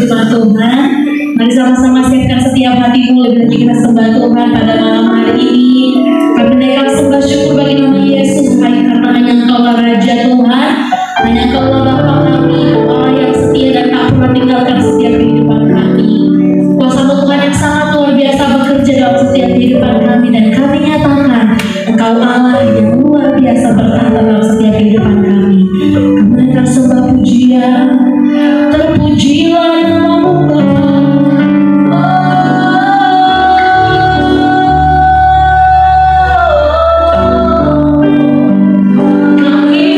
firman Tuhan. Mari sama-sama siapkan setiap hatimu, lebih lagi kita sembah Tuhan pada malam hari ini. Kami naikkan sembah syukur bagi nama Yesus, karena hanya Engkaulah Raja Tuhan, hanya Engkaulah Bapa kami, Allah yang setia dan tak pernah tinggalkan setiap kehidupan kami. Kuasa Tuhan yang sangat luar biasa bekerja dalam setiap kehidupan kami, dan kami nyatakan Engkau Allah yang luar biasa bertahta dalam setiap kehidupan kami. Kami akan sembah pujian, terpujilah namamu Bapa. Kami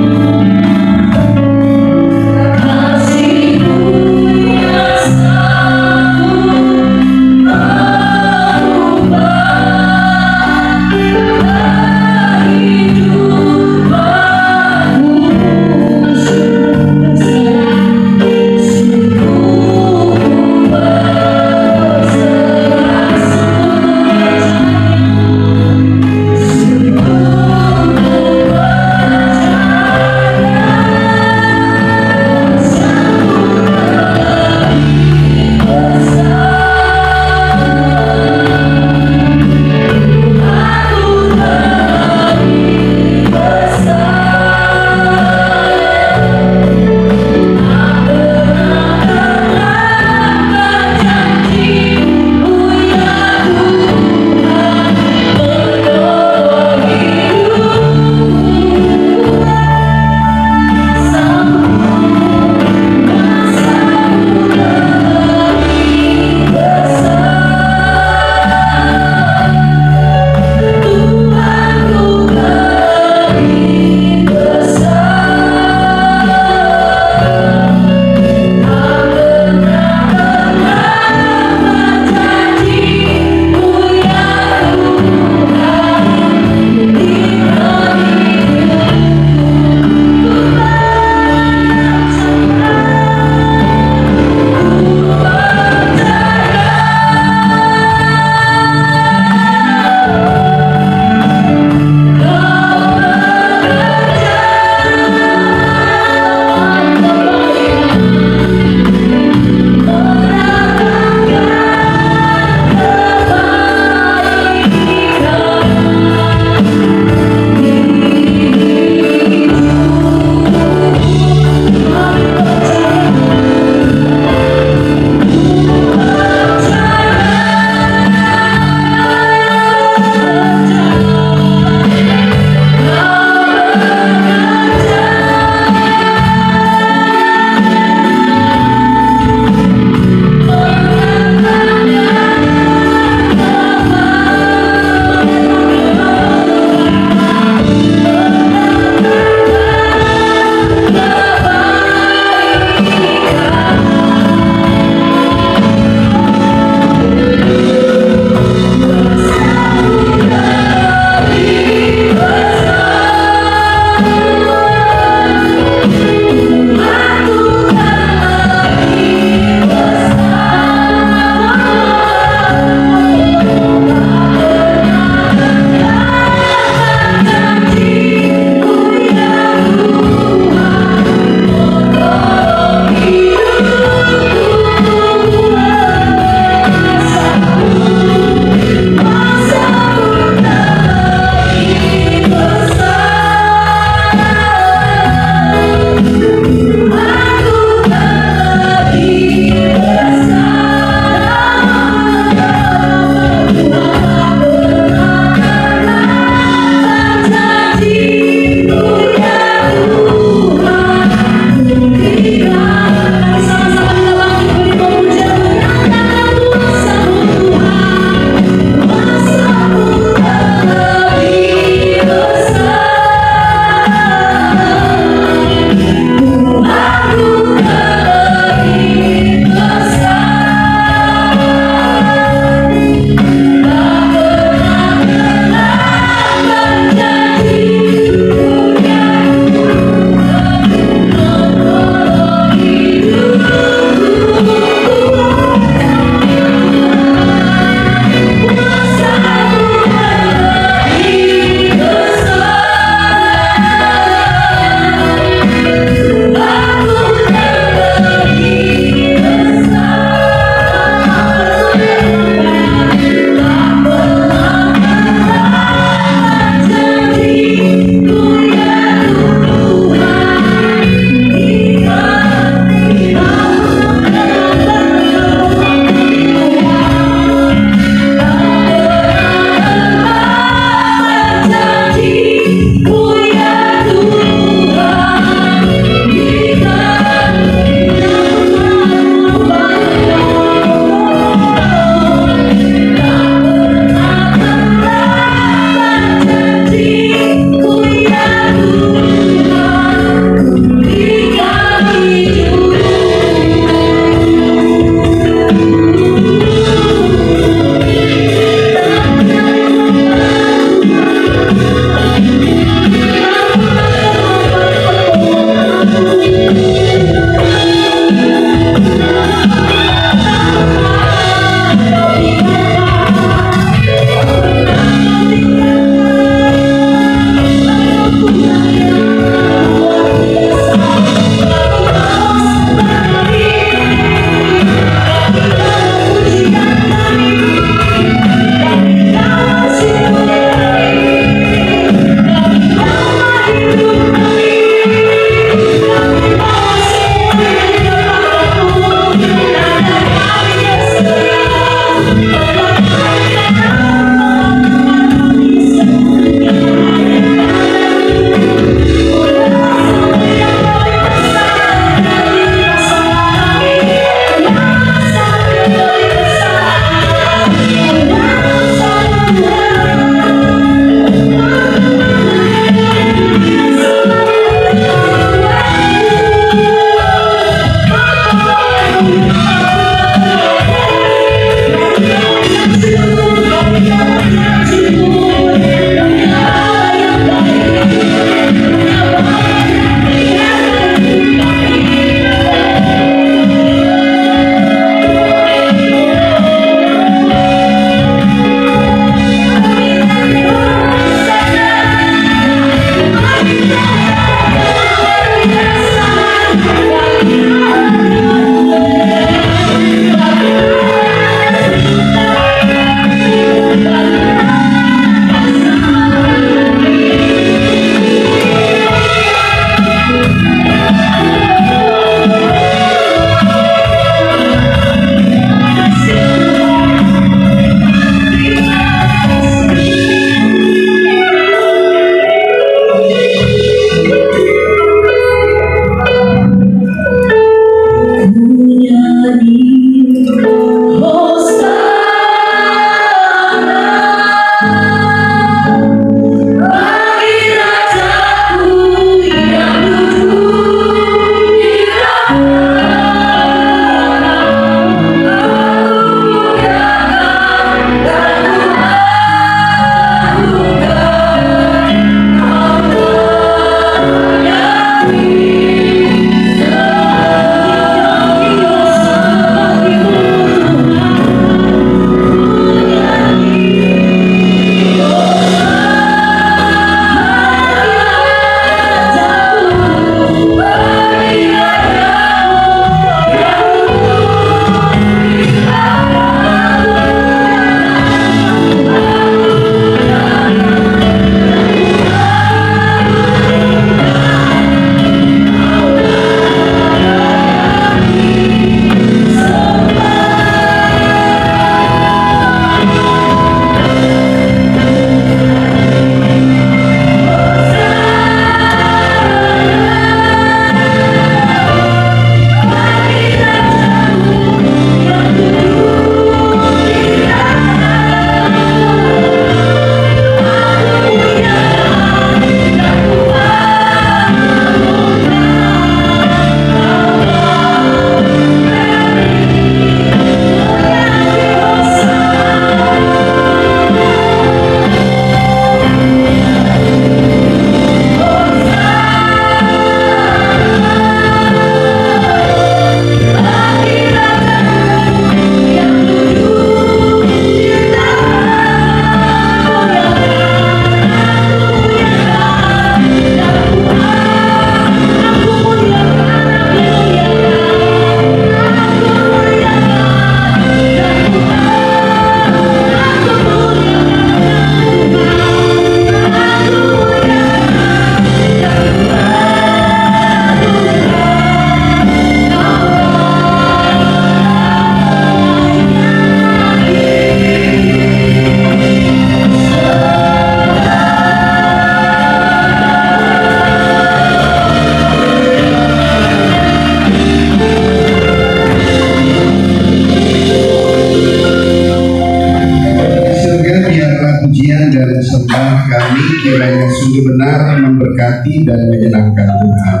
kiranya sungguh benar memberkati dan menyenangkan Tuhan.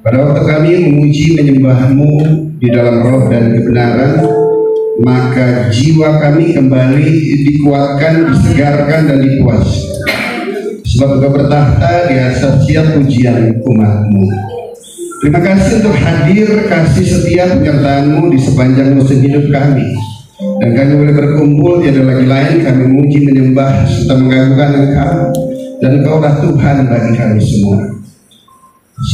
Pada waktu kami memuji menyembah-Mu di dalam roh dan kebenaran, maka jiwa kami kembali dikuatkan, disegarkan dan dipuaskan. Sebab Engkau bertahta di atas setiap pujian umat-Mu. Terima kasih untuk hadir, kasih setia penyertaan-Mu di sepanjang musim hidup kami. Dan kami boleh berkumpul tiada lagi lain, kami memuji, menyembah, serta mengagungkan Engkau. Dan Engkaulah Tuhan bagi kami semua.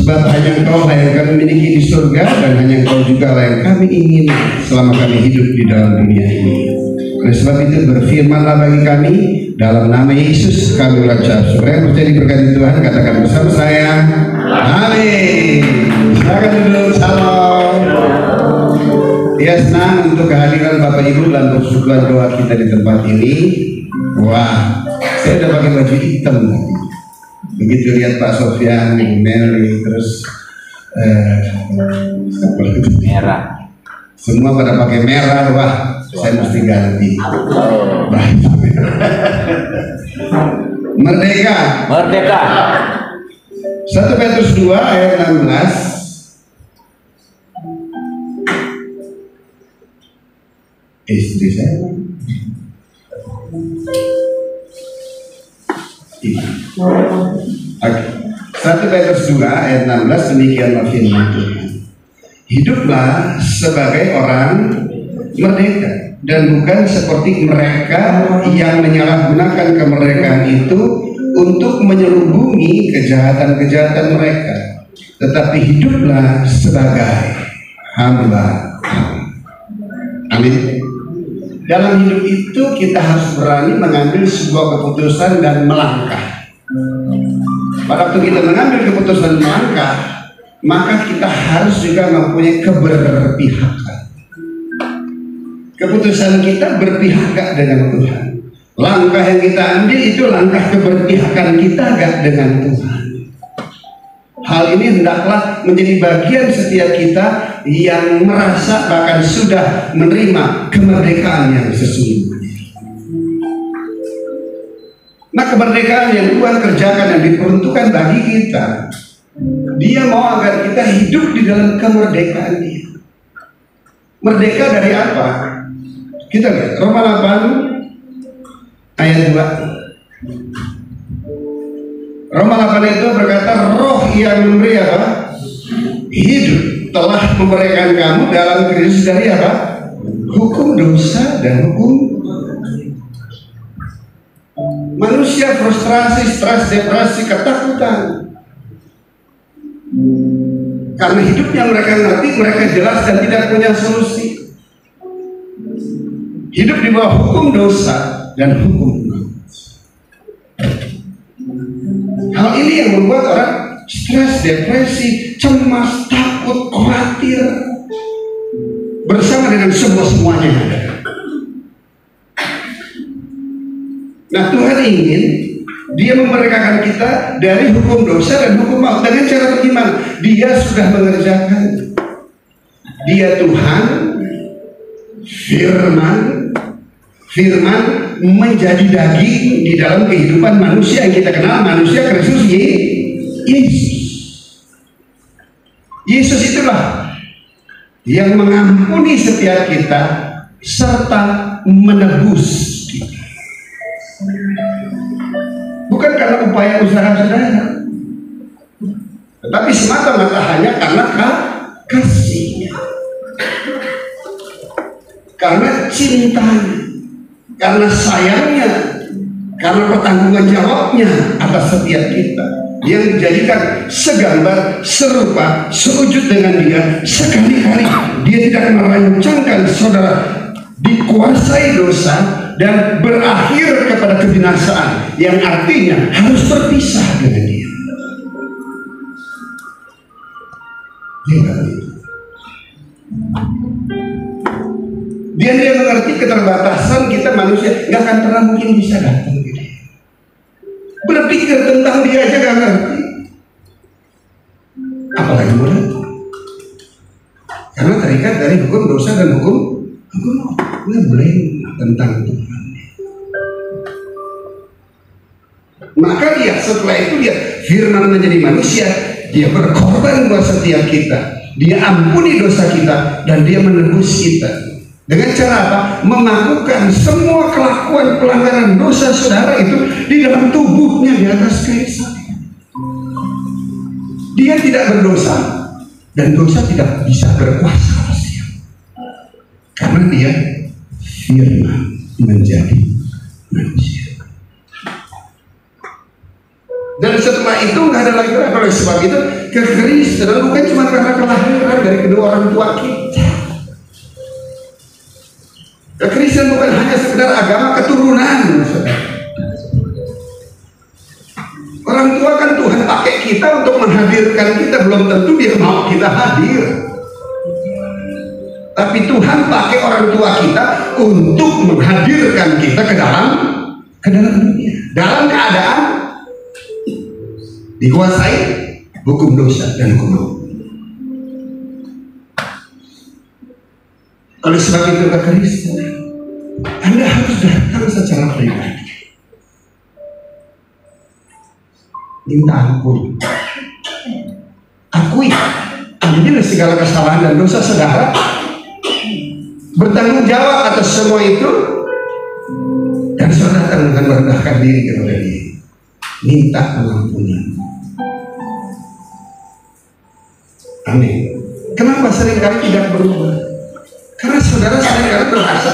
Sebab hanya Engkau lah yang kami miliki di surga, dan hanya Engkau juga lah yang kami ingin selama kami hidup di dalam dunia ini. Oleh sebab itu berfirmanlah bagi kami, dalam nama Yesus kami ucap. Saudara yang percaya diberkati Tuhan, katakan bersama saya, amin. Silakan duduk, salam. Ya, senang untuk kehadiran Bapak Ibu dalam persekutuan doa kita di tempat ini. Wah, saya udah pakai baju hitam tadi. Begitu lihat Pak Sofyan, Ibu Mary, terus merah. Semua pada pakai merah, wah, saya mesti ganti. Merdeka. Merdeka. 1 Petrus 2 ayat 16. Istri saya. Oke. 1 Petrus 2 ayat 16, demikianlah firman Tuhan. Hiduplah sebagai orang merdeka, dan bukan seperti mereka yang menyalahgunakan kemerdekaan itu untuk menyelubungi kejahatan-kejahatan mereka, tetapi hiduplah sebagai hamba. Amin. Dalam hidup itu kita harus berani mengambil sebuah keputusan dan melangkah. Pada waktu kita mengambil keputusan melangkah, maka kita harus juga mempunyai keberpihakan. Keputusan kita berpihak gak dengan Tuhan. Langkah yang kita ambil itu langkah keberpihakan kita gak dengan Tuhan. Hal ini hendaklah menjadi bagian setiap kita yang merasa bahkan sudah menerima kemerdekaan yang sesungguhnya. Nah, kemerdekaan yang Tuhan kerjakan yang diperuntukkan bagi kita, Dia mau agar kita hidup di dalam kemerdekaan Dia. Merdeka dari apa? Kita lihat Roma 8 ayat 2. Roma 8 itu berkata, roh yang memberi apa? Hidup telah memberikan kamu dalam Kristus dari apa? Hukum dosa dan hukum. Manusia frustrasi, stres, depresi, ketakutan. Karena hidupnya mereka ngerti, mereka jelas dan tidak punya solusi. Hidup di bawah hukum dosa dan hukum. Hal ini yang membuat orang stres, depresi, cemas, takut, khawatir bersama dengan semuanya. Nah, Tuhan ingin Dia memerdekakan kita dari hukum dosa dan hukum maut. Dengan cara bagaimana? Dia sudah mengerjakan. Dia Tuhan, firman menjadi daging di dalam kehidupan manusia yang kita kenal, manusia Kristus Yesus. Yesus itulah yang mengampuni setiap kita serta menebus kita. Bukan karena upaya usaha saudara, tetapi semata-mata hanya karena kasihnya, karena cintanya, karena sayangnya, karena pertanggungan jawabnya atas setiap kita, yang dijadikan segambar, serupa, sewujud dengan Dia. Sekali-kali Dia tidak merancangkan saudara dikuasai dosa dan berakhir kepada kebinasaan, yang artinya harus berpisah dengan Dia. Dia mengerti keterbatasan kita manusia, nggak akan pernah mungkin bisa datang ke Dia. Berpikir tentang Dia aja nggak ngerti, apalagi mau datang. Karena terikat dari hukum dosa dan hukum ngeblame tentang Tuhan. Maka dia setelah itu dia firman menjadi manusia, dia berkorban buat setiap kita, dia ampuni dosa kita, dan dia menebus kita. Dengan cara apa? Melakukan semua kelakuan pelanggaran dosa saudara itu di dalam tubuhnya di atas kayu salib. Dia tidak berdosa, dan dosa tidak bisa berkuasa atas dia, karena dia firman menjadi manusia. Dan setelah itu nggak ada lagi. Oleh sebab itu kekristenan bukan cuma karena kelahiran dari kedua orang tua kita. Kekristenan bukan hanya sekedar agama keturunan. Orang tua kan Tuhan pakai kita untuk menghadirkan kita, belum tentu dia mau kita hadir. Tapi Tuhan pakai orang tua kita untuk menghadirkan kita ke dalam dunia, dalam keadaan dikuasai hukum dosa dan hukum maut. Oleh sebab itu kekristenan, Anda harus datang secara pribadi, minta ampun, akui, ambil segala kesalahan dan dosa saudara, bertanggung jawab atas semua itu, dan saudara datang dengan merendahkan diri kepada dia, minta pengampunan. Amin. Kenapa seringkali tidak berubah? Karena saudara seringkali merasa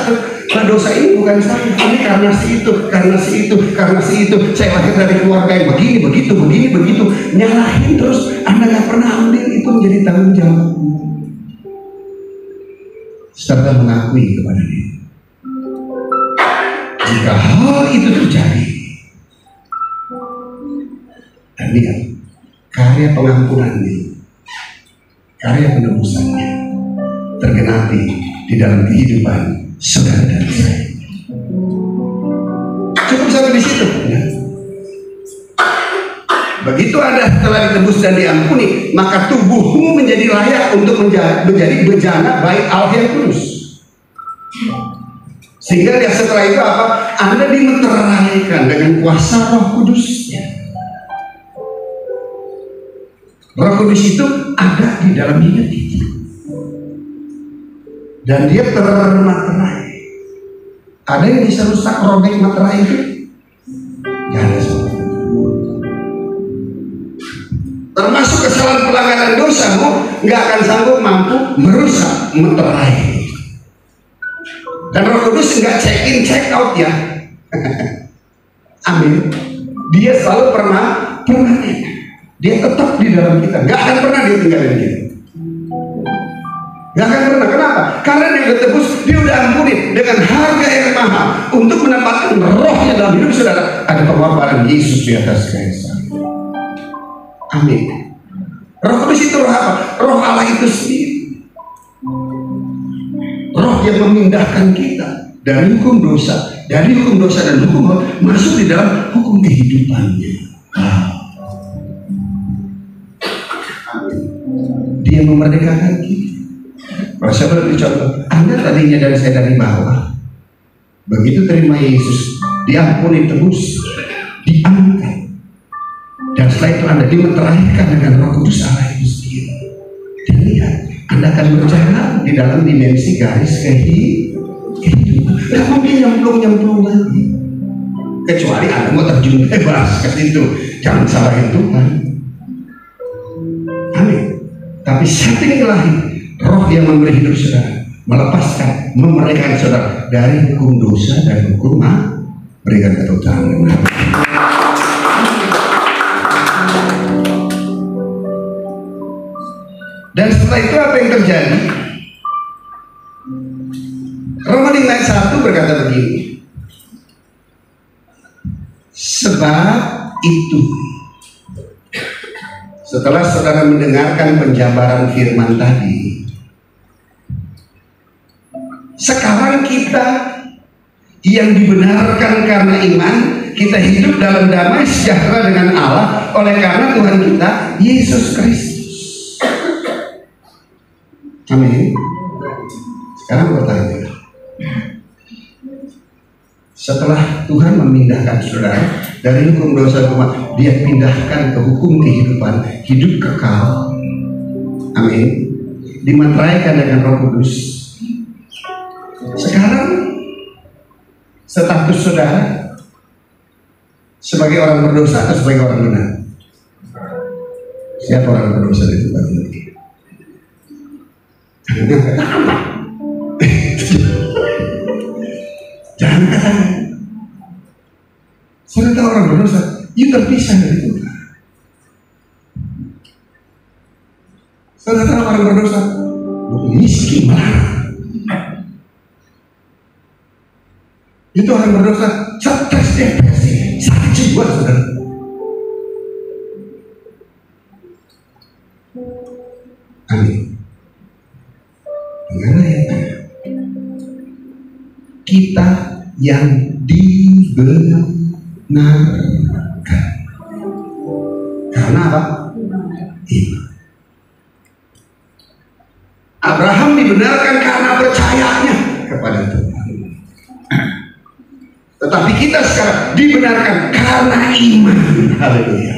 dosa ini bukan saya, ini karena si itu, karena si itu, karena si itu. Saya lahir dari keluarga yang begini, begitu, nyalahin terus. Anda nggak pernah ambil itu menjadi tanggung jawab, serta mengakui kepada dia. Jika hal itu terjadi, dan lihat karya pengampunannya, karya penebusannya tergenapi di dalam kehidupan saudara dan saya. Cukup sampai di situ ya. Begitu Anda telah ditebus dan diampuni, maka tubuhmu menjadi layak untuk menjadi bejana bait Allah yang kudus. Sehingga setelah itu apa? Anda dimeteraikan dengan kuasa Roh Kudusnya. Roh Kudus itu ada di dalam hidup kita, dan dia termaterai. Ada yang bisa rusak robek materai itu? Gak ada semua. Termasuk kesalahan pelanggaran dosamu gak akan sanggup mampu merusak materai. Dan Roh Kudus gak check in check out ya. Amin. Dia selalu permanen. Dia tetap di dalam kita, gak akan pernah dia tinggalin kita. Gak akan pernah. Kenapa? Karena dia udah tebus, dia udah ampuni dengan harga yang mahal untuk menempatkan rohnya dalam hidup saudara. Ada pengorbanan Yesus di atas kayu salib. Amin. Roh Kudus itu roh apa? Roh Allah itu sendiri. Roh yang memindahkan kita dari hukum dosa, dan hukum maut masuk di dalam hukum kehidupannya. Dia memerdekakan kita. Kalau saya beri contoh, Anda tadinya dan saya dari bawah, begitu terima Yesus, diampuni, tebus, diangkat, dan setelah itu Anda dimeteraikan dengan Roh Kudus Allah itu sendiri. Dan lihat, Anda akan berjalan di dalam dimensi garis kehidupan. Tidak mungkin nyemplung lagi, kecuali Anda mau terjun bebas ke situ. Jangan salahin Tuhan. Amin. Tapi setting lahir, roh yang memberi hidup saudara, melepaskan, memerdekakan saudara dari hukum dosa dan hukum maut. Berikan tepuk tangan. Dan setelah itu apa yang terjadi? Roma 5 ayat 1 berkata begini, sebab itu setelah saudara mendengarkan penjabaran firman tadi, sekarang kita yang dibenarkan karena iman, kita hidup dalam damai sejahtera dengan Allah oleh karena Tuhan kita Yesus Kristus. Amin. Sekarang bertanya, Setelah Tuhan memindahkan saudara dari hukum dosa kematian, Dia pindahkan ke hukum kehidupan, hidup kekal. Amin. Dimateraikan dengan Roh Kudus. Sekarang status saudara sebagai orang berdosa atau sebagai orang benar? Siapa orang berdosa itu bagi? Jangan katakan. Saudara tahu orang berdosa, you terpisah dari Tuhan. Saudara tahu orang berdosa, miskin malah. Itu orang berdosa, stres, depresi, sakit jiwa, saudara. Amin. Dengan ayat kita yang dibenarkan karena apa? Iman. Abraham dibenarkan karena percayanya kepada Tuhan. Tetapi kita sekarang dibenarkan karena iman. Haleluya.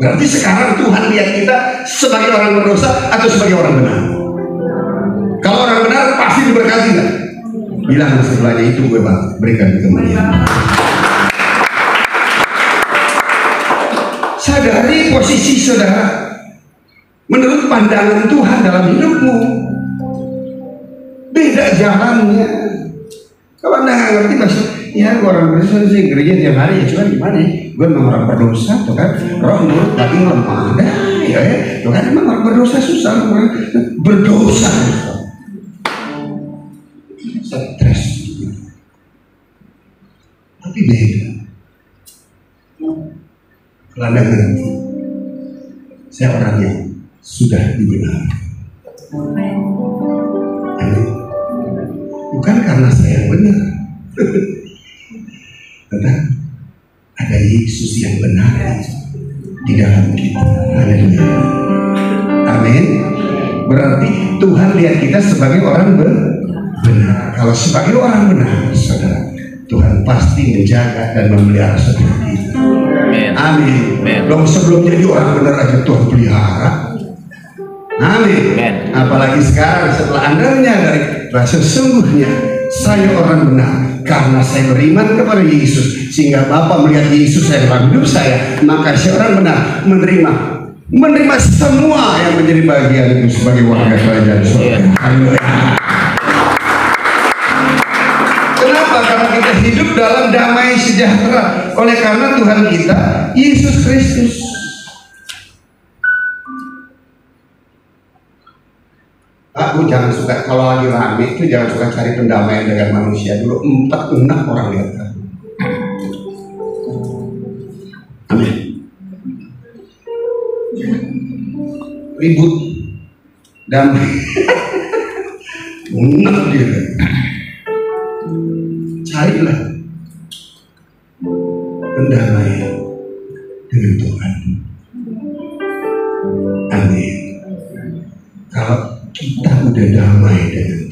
Berarti sekarang Tuhan lihat kita sebagai orang berdosa atau sebagai orang benar? Kalau orang benar pasti diberkati kan? Bilang sebelahnya, itu gue berikan kemuliaan. Sadari posisi saudara menurut pandangan Tuhan dalam hidupmu. Beda jalannya. Kalau anda nggak ngerti maksud, ya orang berdosa sih gereja tiap hari, ya cuman gimana ya? Gue memang orang berdosa tuh kan, roh nurut tapi lemah ada, ya tuh kan emang orang berdosa susah, orang berdosa. Stres, tapi beda. Kalau anda ngerti, saya orang yang sudah dibenarkan. Amin. Bukan karena saya benar, tetapi ada Yesus yang benar di dalam kita. Haleluya. Amin. Berarti Tuhan lihat kita sebagai orang benar. Kalau sebagai orang benar, saudara, Tuhan pasti menjaga dan memelihara saudara kita. Amin. Dong sebelum jadi orang benar aja Tuhan pelihara. Amin. Apalagi sekarang setelah Anda menyadari bahwa sesungguhnya saya orang benar karena saya beriman kepada Yesus, sehingga Bapa melihat Yesus saya dalam hidup saya, maka saya orang benar menerima semua yang menjadi bagian itu sebagai warga kerajaan surga. Kenapa? Karena kita hidup dalam damai sejahtera oleh karena Tuhan kita Yesus Kristus. Aku jangan suka kalau lagi rame itu, jangan suka cari pendamaian dengan manusia dulu. 4-6 orang lihat kamu. Amin. Ribut, damai, enak dia. Carilah pendamaian dengan Tuhan. Amin. Kalau kita udah damai dengan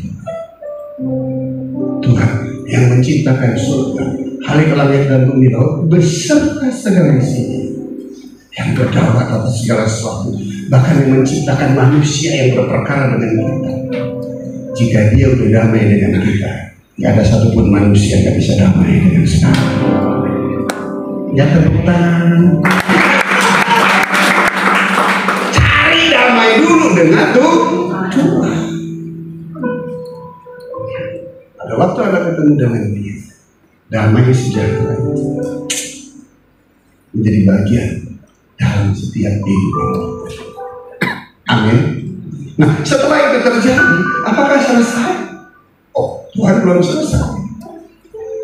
Tuhan yang menciptakan surga, hari ke langit dan bumi laut beserta segala isinya, yang berdaulat atas segala sesuatu, bahkan yang menciptakan manusia yang berperkara dengan kita. Jika Dia udah damai dengan kita, nggak ada satupun manusia yang bisa damai dengan sekarang. Ya, tepuk tangan. Cari damai dulu dengan Tuhan. Pada waktu Anda ketemu dengan Dia, damai sejahtera menjadi bagian dalam setiap kehidupan. Amin. Nah, setelah itu terjadi, apakah selesai? Oh, Tuhan belum selesai.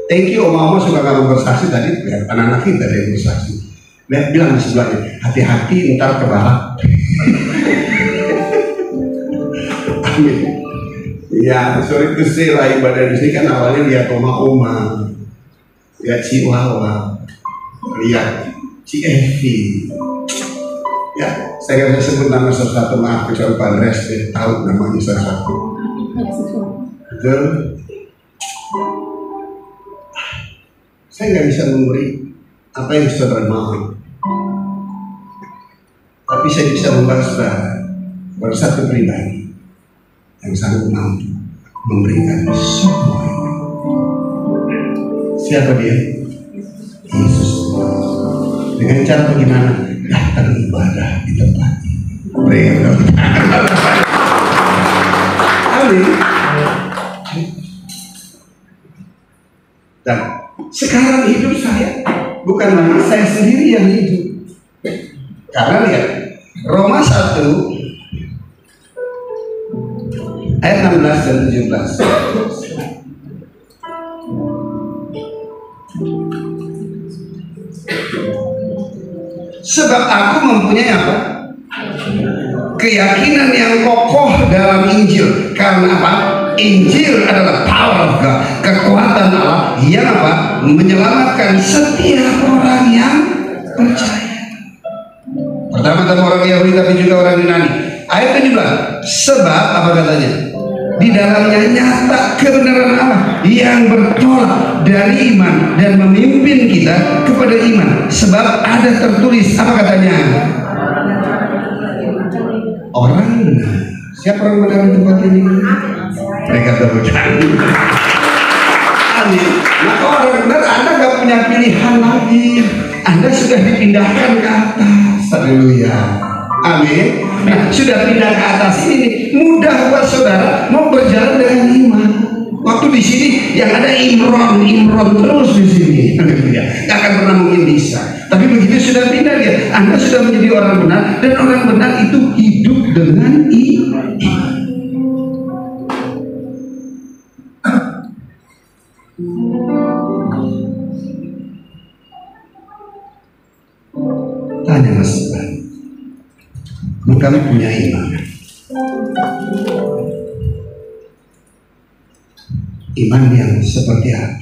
Thank you, Oma suka kamu bersaksi tadi. Lihat anak-anak kita yang bersaksi. Lihat, bilang di sebelahnya, hati-hati ntar ke balap. Amin. Ya, sorry to say lah, ibadah di sini kan awalnya lihat Oma, lihat si Wawa, lihat si Evi. Ya, saya nggak bisa sebut nama sesuatu, maaf, kecuali Pak Andres tahu namanya sesuatu. Betul. Saya nggak bisa memberi apa yang saudara mau, tapi saya bisa membalas saudara satu pribadi yang sanggup mampu memberikan semua itu. Siapa dia? Yesus. Dengan cara bagaimana? Datang ibadah di tempat ini. Amin. Dan sekarang hidup saya bukan lagi saya sendiri yang hidup. Karena lihat Roma 1 ayat 16 dan 17. Sebab aku mempunyai apa? Keyakinan yang kokoh dalam Injil. Karena apa? Injil adalah power of God, kekuatan Allah yang apa? Menyelamatkan setiap orang yang percaya. Pertama-tama orang Yahudi tapi juga orang Yunani. Ayat 17. Sebab apa katanya? Di dalamnya nyata kebenaran Allah yang bertolak dari iman dan memimpin kita kepada iman. Sebab ada tertulis apa katanya? Orang benar. Siapa orang benar di tempat ini? Mereka berhutang. Amin. Maka orang benar, Anda gak punya pilihan lagi. Anda sudah dipindahkan ke atas. Haleluya. Amin. Nah, sudah pindah ke atas ini mudah buat saudara mau berjalan dengan iman. Waktu di sini yang ada Imron terus di sini. Haleluya. Gak akan pernah mungkin bisa. Tapi begitu sudah pindah dia, Anda sudah menjadi orang benar, dan orang benar itu hidup dengan iman. Tanya mas Tuhan, kamu punya iman? Iman yang seperti apa?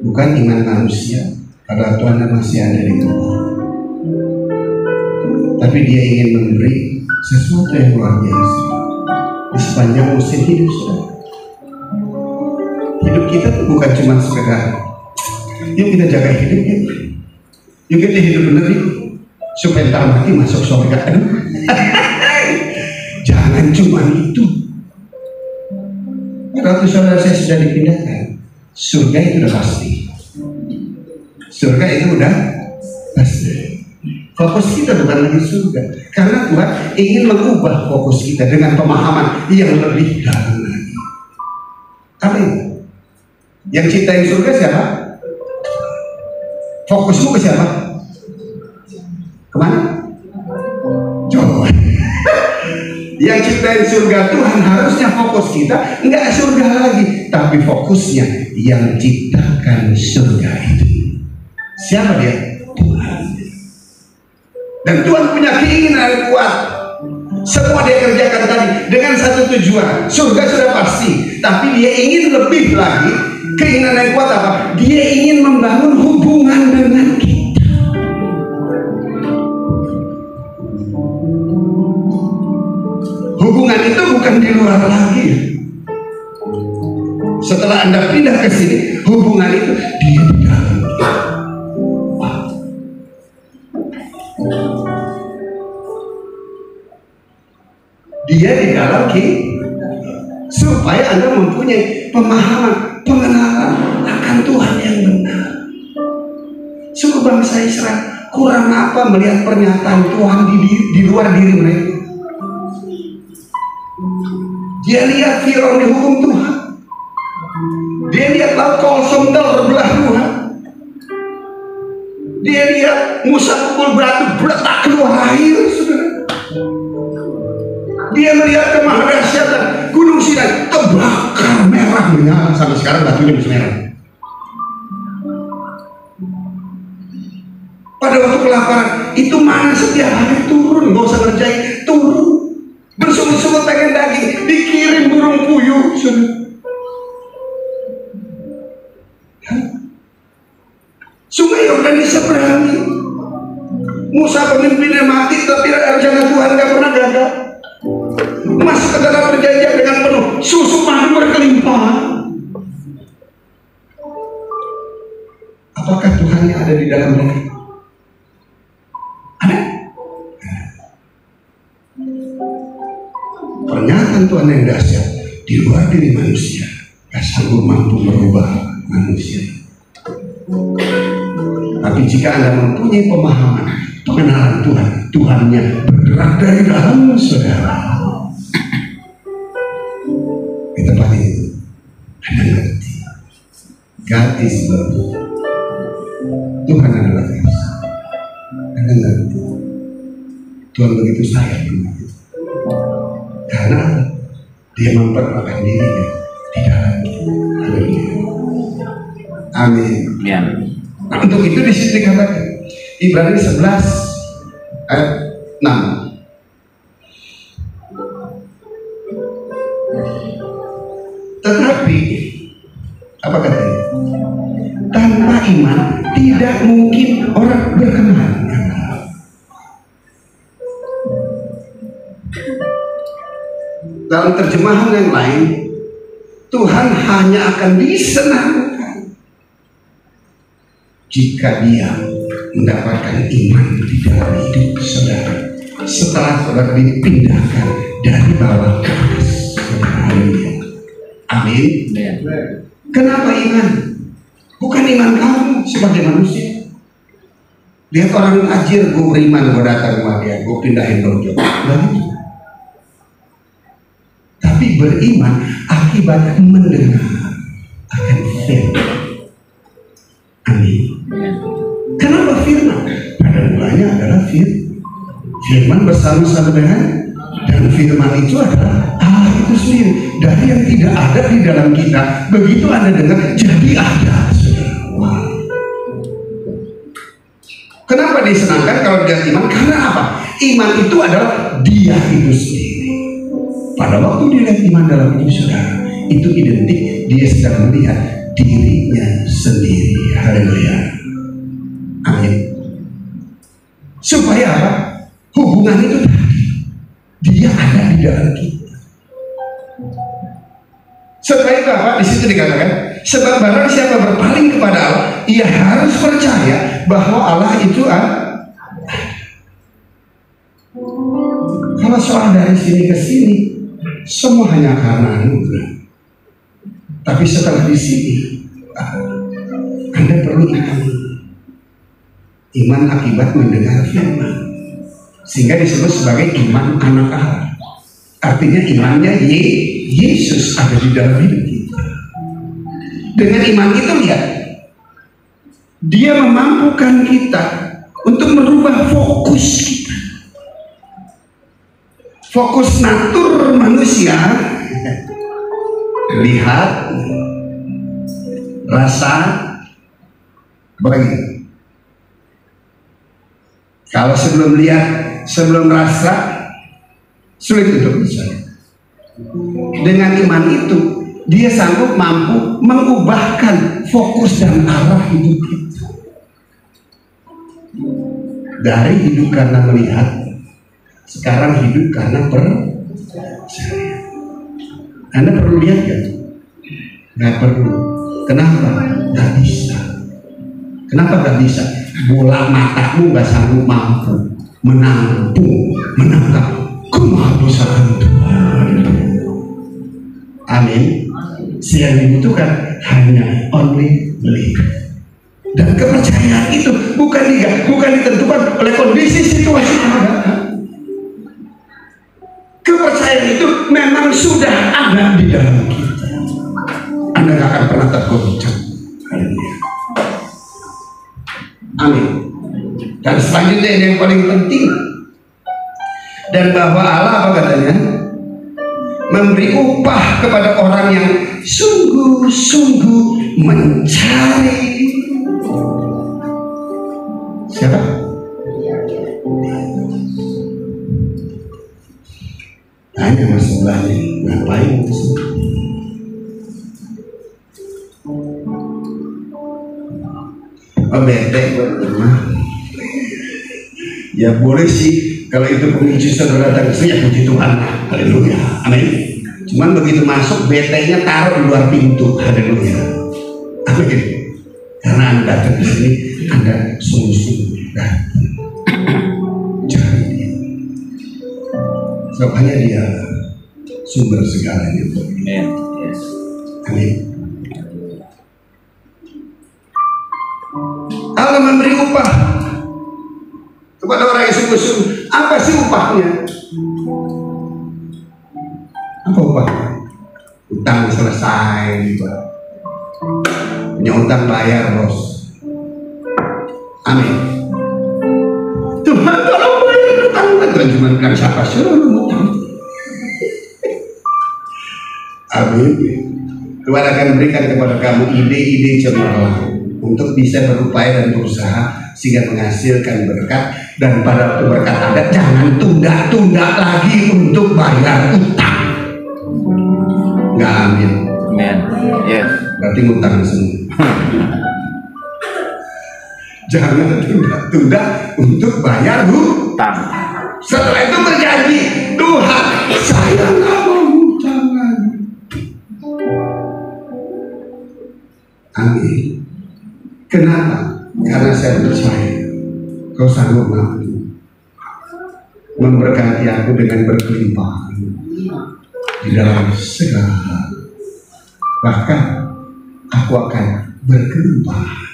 Bukan iman manusia, karena Tuhan masih ada di tempat. Tapi dia ingin memberi sesuatu yang luar biasa di sepanjang musim hidup saudara. Hidup kita tuh bukan cuma sekedar yuk kita jaga hidup ya. Yuk kita hidup benar yuk supaya ntar mati masuk surga. Jangan cuma itu. Kalau saudara saya sudah dipindahkan, surga itu udah pasti. Surga itu udah pasti. Fokus kita bukan lagi surga, karena Tuhan ingin mengubah fokus kita dengan pemahaman yang lebih dalam lagi. Amin. Yang ciptain surga siapa? Fokusmu ke siapa? Kemana? Coba. Yang ciptain surga Tuhan, harusnya fokus kita enggak surga lagi, tapi fokusnya yang ciptakan surga itu. Siapa dia? Tuhan. Dan Tuhan punya keinginan yang kuat. Semua dia kerjakan tadi dengan satu tujuan. Surga sudah pasti, tapi dia ingin lebih lagi. Keinginan yang kuat apa? Dia ingin membangun hubungan dengan kita. Hubungan itu bukan di luar lagi. Setelah Anda pindah ke sini, hubungan itu dia di dalam. Dia di dalam kita, supaya Anda mempunyai pemahaman, pengenalan akan Tuhan yang benar. Suku bangsa Israel kurang apa melihat pernyataan Tuhan di luar diri mereka. Dia lihat Firaun dihukum Tuhan. Dia lihat laut Kolsom terbelah Tuhan. Dia lihat Musa pukul batu berletak keluar air. Dia melihat kemahdasyatan Gunung Sinai terbakar merah menyala, sampai sekarang batunya masih merah. Pada waktu kelaparan itu mana setiap hari turun, nggak usah ngerjain, turun bersungut-sungut pengen daging, dikirim burung puyuh. Sungai Yordan diseberangi. Musa pemimpinnya mati, tapi rencana Tuhan nggak pernah gagal. Masuk ke dalam perjanjian dengan penuh susu madu berkelimpahan. Apakah Tuhannya ada di dalam mereka? Ada? Pernyataan Tuhan yang dahsyat di luar diri manusia gak sanggup mampu merubah manusia. Tapi jika Anda mempunyai pemahaman, pengenalan Tuhan, Tuhannya bergerak dari dalam saudara. Di tempat itu Anda ngerti, God is love. Tuhan adalah kasih. Anda ngerti, Tuhan begitu sayang begitu. Karena Dia memperlakukan dirinya di dalam kita. Amin. Ya. Nah, untuk itu di sini dikatakan Ibrani 11 ayat 6. Tetapi apa katanya? Tanpa iman tidak mungkin orang berkenan. Dalam terjemahan yang lain, Tuhan hanya akan disenangkan jika Dia mendapatkan iman di dalam hidup saudara setelah saudara dipindahkan dari bawah ke atas. Amin. Kenapa iman? Bukan iman kamu sebagai manusia. Lihat orang ajir, gue beriman, gue datang sama dia, gue pindahin dojo. Tapi beriman akibat mendengar akan firman. Amin. Kenapa firman? Pada mulanya adalah firman bersama-sama dengan, dan firman itu adalah Allah itu sendiri. Dari yang tidak ada di dalam kita, begitu Anda dengar jadi ada. Wow. Kenapa disenangkan kalau dia iman? Karena apa? Iman itu adalah Dia itu sendiri. Pada waktu dilihat iman dalam hidup saudara, itu identik dia sedang melihat dirinya sendiri. Haleluya. Amin. Supaya apa? Hubungan itu tadi, dia ada di dalam kita. Setelah itu apa? Di situ dikatakan, sebab barang siapa berpaling kepada Allah, ia harus percaya bahwa Allah itu ada. Kalau soal dari sini ke sini, semua hanya karena anugerah. Tapi setelah di sini, Anda perlu iman akibat mendengar firman, sehingga disebut sebagai iman anak Allah. Artinya imannya Yesus ada di dalam hidup kita. Dengan iman itu lihat, Dia memampukan kita untuk merubah fokus kita. Fokus natur manusia, lihat, rasa, apa lagi? Kalau sebelum lihat, sebelum rasa, sulit untuk percaya. Dengan iman itu, dia sanggup mampu mengubahkan fokus dan arah hidup kita. Dari hidup karena melihat, sekarang hidup karena percaya. Anda perlu lihat kan? Nggak perlu. Kenapa? Nggak bisa. Kenapa nggak bisa? Bola matamu nggak sanggup mampu menampung, menangkap kemahabesaran Tuhan. Amin. Yang dibutuhkan hanya only belief. Dan kepercayaan itu bukan ditentukan oleh kondisi situasi keadaan. Kepercayaan itu memang sudah ada di dalam kita. Anda gak akan pernah tergoncang. Haleluya. Amin. Dan selanjutnya ini yang paling penting, dan bahwa Allah apa katanya? Memberi upah kepada orang yang sungguh-sungguh mencari. Siapa? Tanya sama sebelahnya, ngapain? Oh, bete buat rumah. Ya boleh sih, kalau itu pemicu saudara datang ke sini, ya puji Tuhan. Haleluya. Amin. Cuman begitu masuk, bete-nya taruh di luar pintu. Haleluya. Amin. Karena Anda datang di sini, Anda sungguh-sungguh datang cari dia. Sebab hanya dia sumber segalanya. Amen. Yes. Amin. Allah memberi upah kepada orang yang sungguh-sungguh. Apa sih upahnya? Apa upahnya? Utang selesai, punya utang bayar, bos. Amin. Tuhan tolong bayar utang. Tuhan cuma bilang siapa suruh utang. Amin. Tuhan akan berikan kepada kamu ide-ide cemerlang untuk bisa berupaya dan berusaha sehingga menghasilkan berkat, dan pada waktu berkat ada jangan tunda-tunda lagi untuk bayar utang. Nggak, amin. Amen. Yes. Berarti ngutang semua. Jangan tunda-tunda untuk bayar Utang. Setelah itu berjanji, Tuhan saya nggak mau hutang lagi. Amin. Kenapa? Karena saya percaya Kau sanggup mampu memberkati aku dengan berkelimpahan di dalam segala hal. Bahkan aku akan berkelimpahan.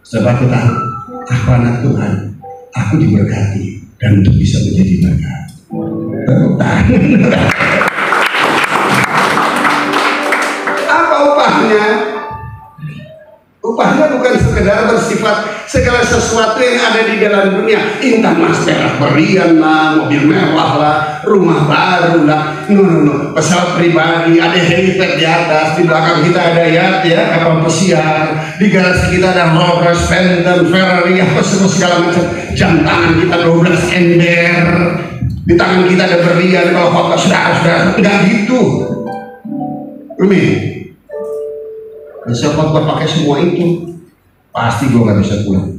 Sebab aku tahu aku anak Tuhan, aku diberkati dan untuk bisa menjadi berkat. Apa upahnya? Upahnya bukan sekedar bersifat segala sesuatu yang ada di dalam dunia, intan mas perak berian lah, mobil mewah lah, rumah baru lah, no, pesawat pribadi, ada helipad di atas, di belakang kita ada yacht ya, kapal pesiar, di garasi kita ada Rolls, Phantom, Ferrari, apa semua segala macam, jam tangan kita 12 ember, di tangan kita ada berlian, kalau foto saudara-saudara, enggak gitu. Umi, besok gue pakai semua itu, pasti gue nggak bisa pulang.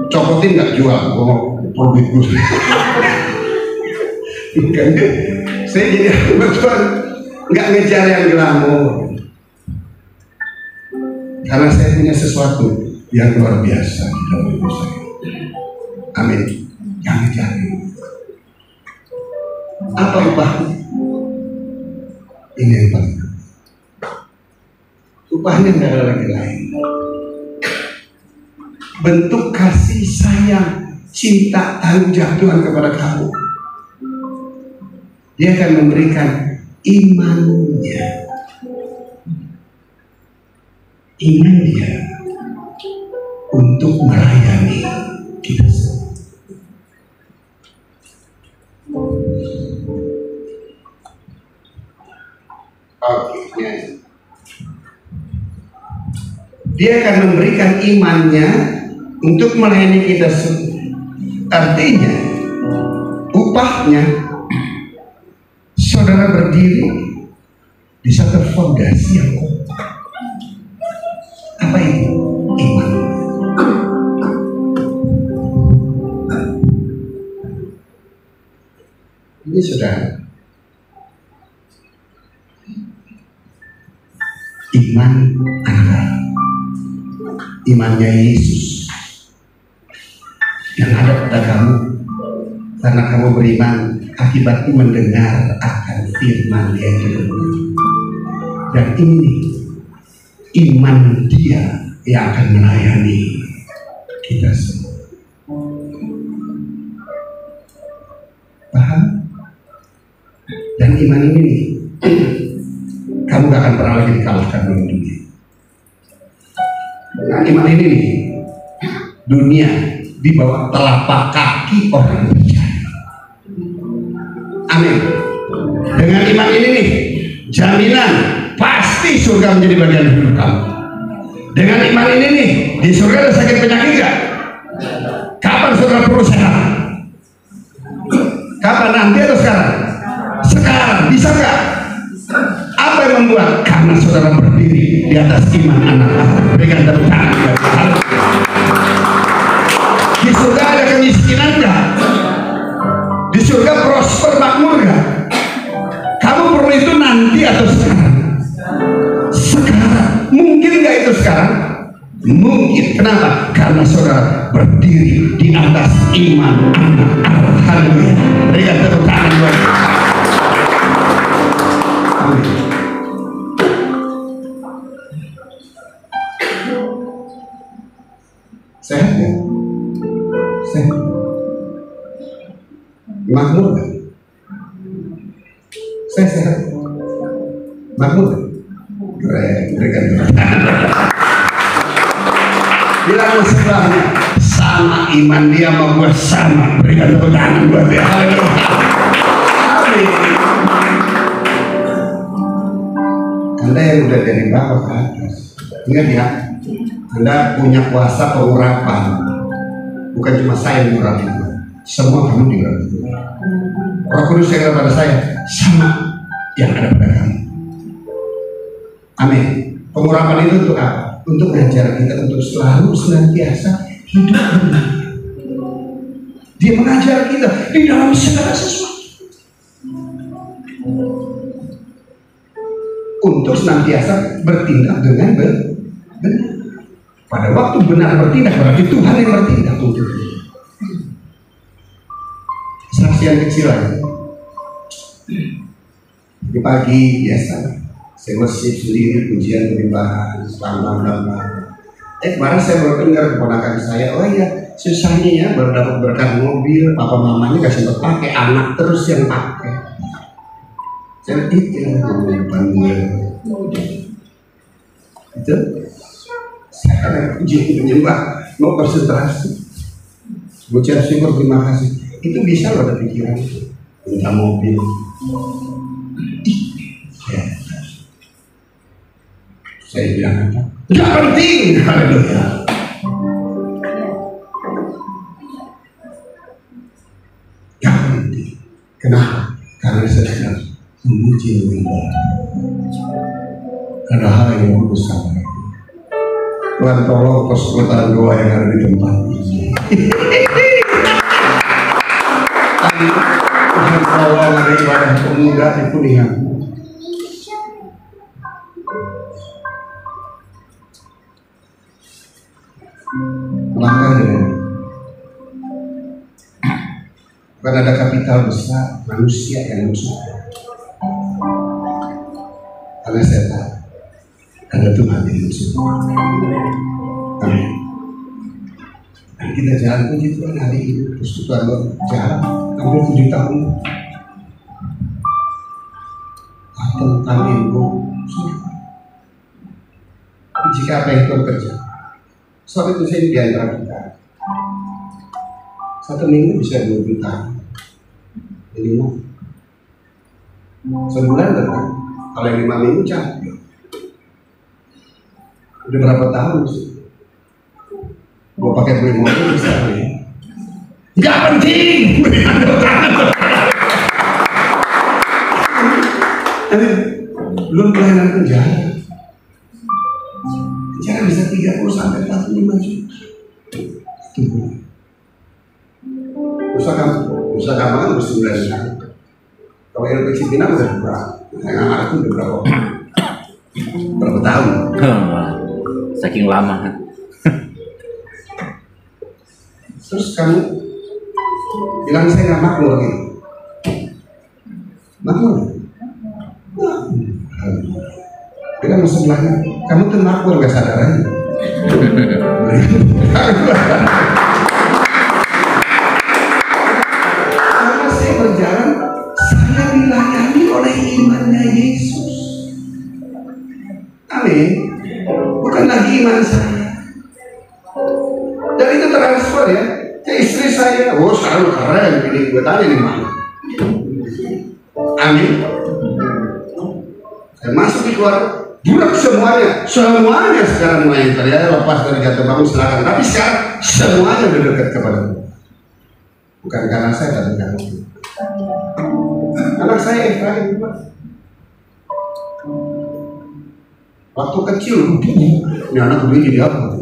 Copotin nggak jual, gue mau produk gue. Saya jadi betul nggak ngejar yang glamor, karena saya punya sesuatu yang luar biasa di dalam hidup saya. Amin. Jangan cari. Apa upahnya? Ini yang paling. Upahnya tidak ada lagi lain. Bentuk kasih sayang, cinta, tanggung jawab Tuhan kepada kamu. Dia akan memberikan imannya. Iman dia untuk melayani kita semua. Oke. Dia akan memberikan imannya untuk melayani kita semua. Artinya, upahnya saudara berdiri di satu fondasi yang kokoh. Apa itu? Iman. Ini saudara, iman adalah imannya Yesus yang ada pada kamu karena kamu beriman akibat mendengar akan firman yang benar. Dan ini iman dia yang akan melayani kita semua. Paham? Dan iman ini kamu gak akan pernah lagi dikalahkan oleh dunia. Nah, iman ini nih, dunia di bawah telapak kaki orang percaya. Amin. Dengan iman ini nih, jaminan pasti surga menjadi bagian hidup kamu. Dengan iman ini nih, di surga ada sakit penyakit gak? Kapan saudara perlu sehat? Kapan, nanti atau sekarang? Sekarang, bisa gak? Apa yang membuat? Karena saudara berdiri di atas iman anak Allah. Berikan tepuk tangan. Di surga ada kemiskinan gak? Di surga prosper makmur gak? Kamu perlu itu nanti atau sekarang? Sekarang. Mungkin gak itu sekarang? berdiri di atas iman anak Allah. Haleluya. Berikan tepuk tangan buat Yesus. Amin. Sehat ya? Sehat. Makmur kan? Saya sehat. Makmur kan? Keren. Berikan tepuk tangan. Bilang sebelahnya, sama iman dia sama gue sama. Berikan tepuk tangan buat dia. Amin. Anda yang udah dari bawah ke atas, ingat ya, Anda punya kuasa pengurapan. Bukan cuma saya yang mengurapi, semua kamu diurapi. Roh Kudus yang ada pada saya sama yang ada pada kamu. Amin. Pengurapan itu untuk apa? Untuk mengajar kita untuk selalu senantiasa hidup benar. Dia mengajar kita di dalam segala sesuatu untuk senantiasa bertindak dengan benar. Pada waktu benar bertindak berarti Tuhan yang bertindak untuk kita. Saksi yang kecil aja. Di pagi biasa saya worship sendiri, pujian perimbahan, selama. Kemarin saya baru dengar keponakan saya, oh iya susahnya ya baru dapat berkat mobil, papa mamanya gak sempat pakai, anak terus yang pakai. Saya pikir itu saya akan puji menyembah, mau konsentrasi, ucap syukur terima kasih. Itu bisa loh ada pikiran, minta mobil. Saya bilang apa? Gak penting. Haleluya. Gak penting. Kenapa? Karena saya sedang memuji Allah. Ada hal yang berusaha. Tuhan tolong persekutuan doa yang ada di tempat ini. Tuhan tolong ada ibadah pemuda di Kuningan. Makanya bukan ada kapital besar manusia yang bersyukur, karena saya tahu ada Tuhan yang bersyukur. Amin. Dan kita jalan puji Tuhan hari ini, persekutuan jalan hampir 7 tahun. Atau kami jika apa yang Tuhan kerjakan. Soal itu saya di antara kita 1 minggu bisa 2 juta minimal. Sebulan kan? Kalau yang 5 minggu capek. Udah berapa tahun sih? Gua pakai beli mobil bisa ya? Gak penting. Belum pelayanan penjara. Penjara bisa 30 sampai 45 juta. Tunggu. Usaha kamu kan harus 9 tahun. Kalau LPG Pinang udah berapa? Saya nggak ngerti udah berapa tahun. Saking lama kan. Terus kamu bilang saya nggak makmur gitu. Makmur? Bilang sebelahnya, kamu tuh makmur gak sadar aja. Karena saya berjalan, saya dilayani oleh imannya Yesus. Amin. Bukan lagi iman saya. Dan itu transfer ya. Ke istri saya, oh sekarang keren, ini gue tanya di mana. Amin. Saya masuk di keluar, burak semuanya sekarang mulai terlihat lepas dari jatuh bangun silakan. Tapi sekarang semuanya udah dekat kepada Tuhan. Bukan karena saya tapi karena Tuhan. Anak saya Efraim, waktu kecil, ini anak gue jadi apa?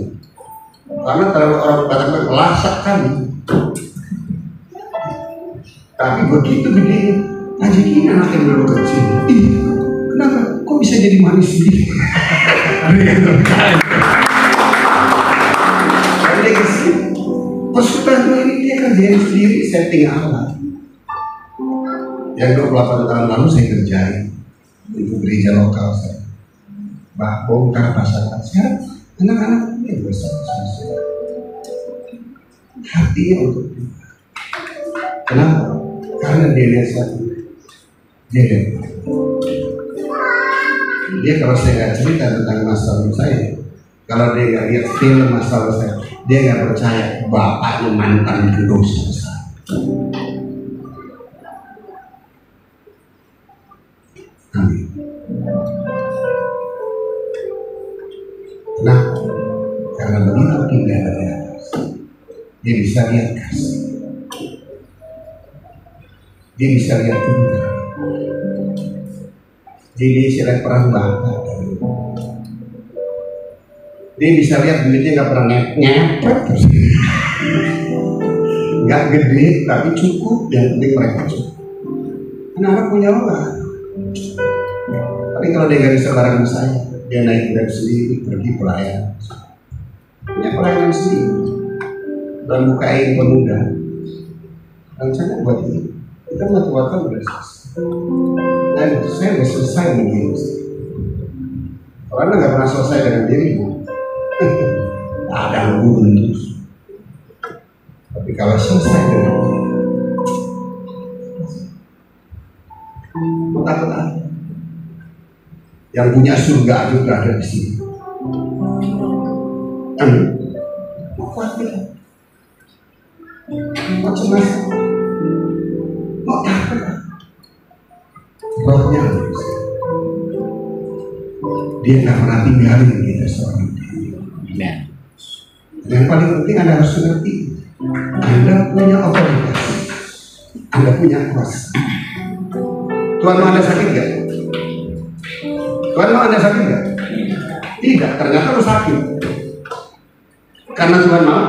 Karena terlalu orang katakan lasak kami. Tapi begitu gede, aja ini anak yang dulu kecil. Ih, kenapa? Kok bisa jadi manis begini? Ada yang terkait. Ada yang kesini. Terus ngerjain sendiri setting Allah. Yang 28 tahun lalu saya kerjain untuk gereja lokal saya. Bongkar pasangan saya, anak-anak ini besar selesai. Hatinya untuk dia. Kenapa? Karena dia lihat satu. Dia lihat. Dia kalau saya nggak cerita tentang masa lalu saya, kalau dia nggak lihat film masa lalu saya, dia nggak percaya bapaknya mantan pendosa besar. Amin. Nah, karena begitu indah dari atas, dia bisa lihat kasih, dia bisa lihat cinta, dia bisa lihat peran bapak, dia bisa lihat duitnya nggak pernah ngepet terus, nggak gede tapi cukup, yang penting mereka cukup. Anak-anak punya orang, tapi kalau dia nggak bisa bareng saya, dia naik Grab sendiri pergi pelayanan, punya pelayanan sendiri dan bukain pemuda. Rencana buat ini kita mengatakan udah selesai, dan saya udah selesai begini. Kalau anda nggak pernah selesai dengan dirimu, ada guru terus. Tapi kalau selesai dengan diri, mau takut apa? Yang punya surga itu berada di sini. Amin. Mau khawatir? Mau cemas? Mau takut? Rohnya dia nggak pernah tinggalin kita seorang diri. Amen. Yang paling penting Anda harus mengerti, Anda punya otoritas, Anda punya kuasa. Tuhan mau Anda sakit nggak? Tuhan mau Anda sakit nggak? Tidak, ternyata lu sakit. Karena Tuhan mau.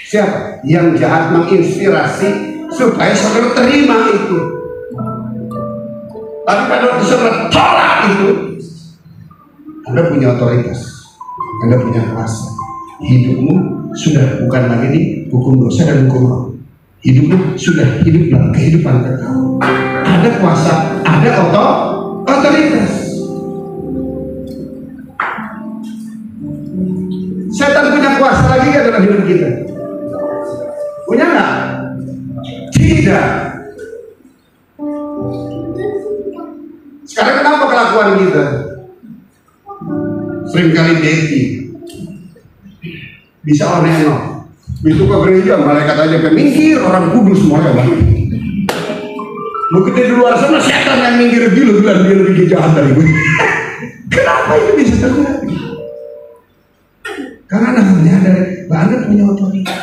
Siapa? Yang jahat menginspirasi supaya saudara terima itu. Tapi kalau saudara tolak itu, Anda punya otoritas, Anda punya kuasa. Hidupmu sudah bukan lagi di hukum dosa dan hukum roh. Hidupmu sudah hidup dalam kehidupan kekal. Ada kuasa, ada otoritas. Setan punya kuasa lagi nggak dalam hidup kita? Punya nggak? Tidak. Sekarang kenapa kelakuan kita? Seringkali dating, bisa oneno. Begitu ke gereja, malaikat aja minggir, orang kudus semua ya bang. Begitu di luar sana setan yang minggir dulu bilang dia lebih jahat dari gue. Kenapa itu bisa terjadi? Karena namanya dari Anda punya otoritas.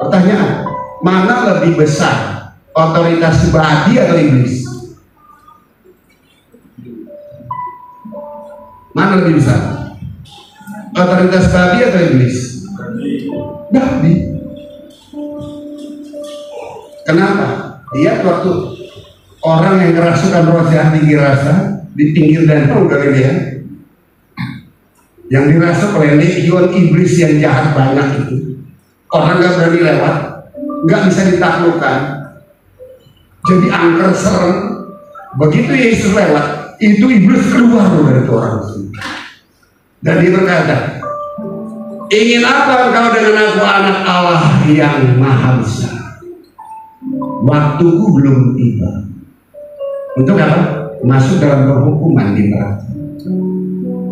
Pertanyaan, mana lebih besar, otoritas babi atau iblis? Mana lebih besar, otoritas babi atau iblis? Babi. Kenapa? Dia waktu orang yang kerasukan roh jahat tinggi rasa di pinggir danau Galilea, yang dirasuk oleh legion iblis yang jahat banyak itu, orang nggak berani lewat, nggak bisa ditaklukkan, jadi angker serem. Begitu Yesus lewat, itu iblis keluar dari orang itu, dan dia berkata, ingin apa engkau dengan aku, anak Allah yang maha besar? Waktuku belum tiba. Untuk apa? Masuk dalam penghukuman di neraka.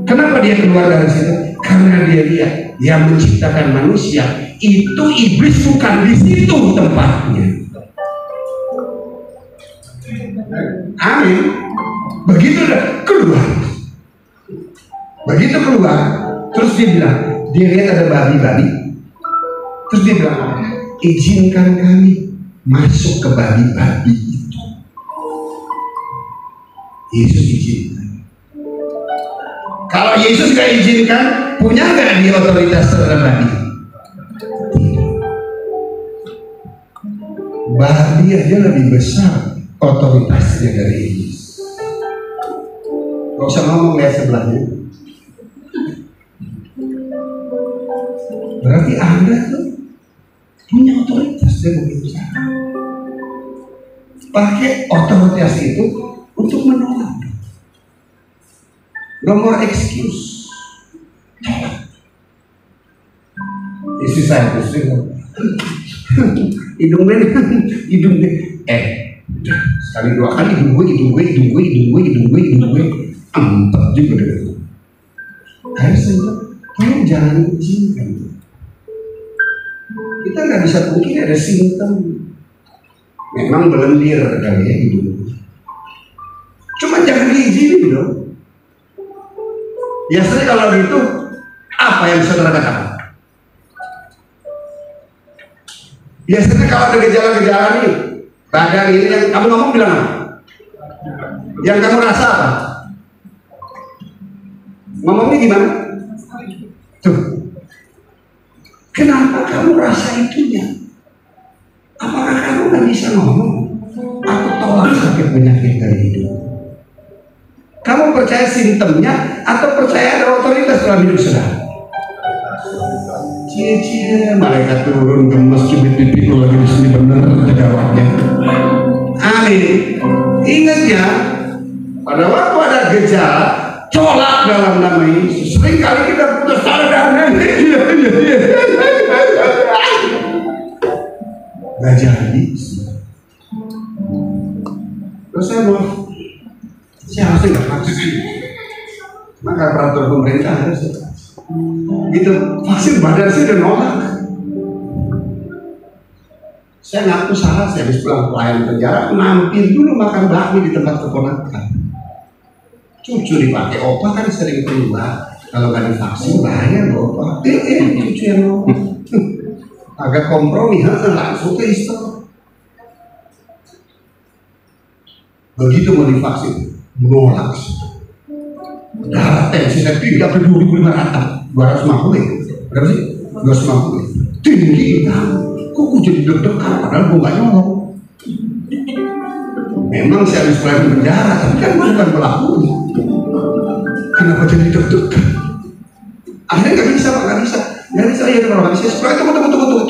Kenapa dia keluar dari situ? Karena dia lihat yang menciptakan manusia itu iblis, bukan di situ tempatnya. Amin. Begitu keluar. Begitu keluar, terus dia bilang, dia lihat ada babi-babi. Terus dia bilang, izinkan kami masuk ke babi-babi itu. Yesus izinkan. Kalau Yesus gak izinkan, punya gak dia otoritas terhadap babi? Tidak. Babi aja lebih besar otoritasnya dari Yesus. Gak usah ngomong, lihat sebelahnya. Saya mau bicara. Pakai otoritas itu untuk menolak. Nomor excuse. Istri saya hidung deh. Sekali dua kali hidung gue, ampet juga deh. Karena saya bilang, tolong jangan izinkan. Kita nggak bisa mungkin ada simptom. Memang belendir kali ya hidung. Cuma jangan diizinin dong. Biasanya kalau gitu, apa yang saudara katakan? Biasanya kalau ada gejala-gejala nih, radang ini yang kamu ngomong bilang apa? Yang kamu rasa apa? Ngomongnya gimana? Tuh. Kenapa kamu rasa itunya? Apakah kamu nggak bisa ngomong? Aku tolak sakit penyakit dari hidup. Kamu percaya simptomnya atau percaya ada otoritas dalam hidup saudara? Cie-cie, malaikat turun gemes cubit pipiku lagi di sini bener jawabnya. Amin. Ingat ya, pada waktu ada gejala, tolak dalam nama Yesus. Sering kali kita putus asa. Gak jadi. Terus saya mau, saya harusnya nggak vaksin. Maka peraturan pemerintah harus gitu, vaksin badan saya udah nolak. Saya ngaku salah, saya habis pulang pelayan penjara, mampir dulu makan bakmi di tempat keponakan. Cucu dipakai opa kan sering keluar, kalau nggak divaksin bahaya loh opa. Cucu yang ngomong agak kompromi, langsung ke istri. Begitu mau divaksin, menolak. Darah tensi saya tinggi sampai 2.500, 250. Berapa sih? 250. Tinggi kan? Kok gue jadi deg-degan padahal gue nggak nyolong. Memang saya habis pulang penjara, tapi kan gue bukan pelakunya. Kenapa jadi deg-degan? Akhirnya nggak bisa pak, nggak bisa. Ya kalau nggak bisa, setelah itu